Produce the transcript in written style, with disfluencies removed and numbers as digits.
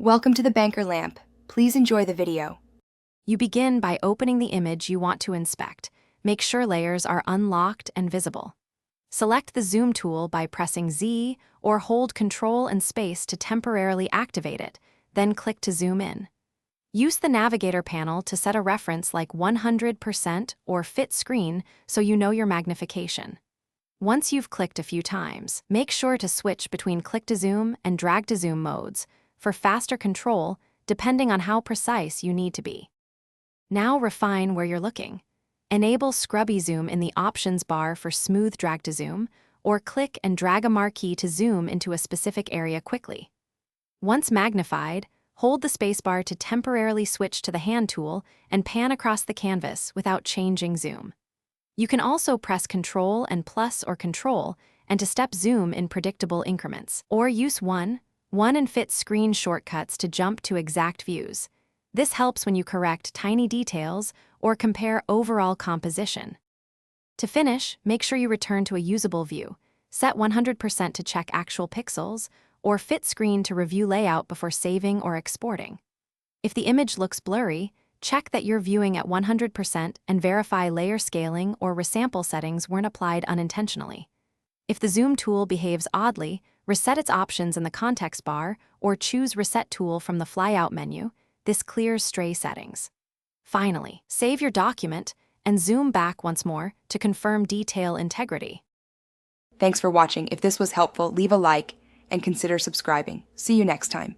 Welcome to the banker lamp. Please enjoy the video. You begin by opening the image you want to inspect. Make sure layers are unlocked and visible. Select the zoom tool by pressing Z or hold Ctrl and space to temporarily activate it, then click to zoom in. Use the navigator panel to set a reference like 100% or fit screen so you know your magnification. Once you've clicked a few times, make sure to switch between click to zoom and drag to zoom modes for faster control, depending on how precise you need to be. Now refine where you're looking. Enable scrubby zoom in the options bar for smooth drag to zoom, or click and drag a marquee to zoom into a specific area quickly. Once magnified, hold the spacebar to temporarily switch to the hand tool and pan across the canvas without changing zoom. You can also press Ctrl and plus or Control and to step zoom in predictable increments, or use one and fit screen shortcuts to jump to exact views. This helps when you correct tiny details or compare overall composition. To finish, make sure you return to a usable view. Set 100% to check actual pixels, or fit screen to review layout before saving or exporting. If the image looks blurry, check that you're viewing at 100% and verify layer scaling or resample settings weren't applied unintentionally. If the zoom tool behaves oddly, reset its options in the context bar or choose Reset Tool from the flyout menu. This clears stray settings. Finally, save your document and zoom back once more to confirm detail integrity. Thanks for watching. If this was helpful, leave a like and consider subscribing. See you next time.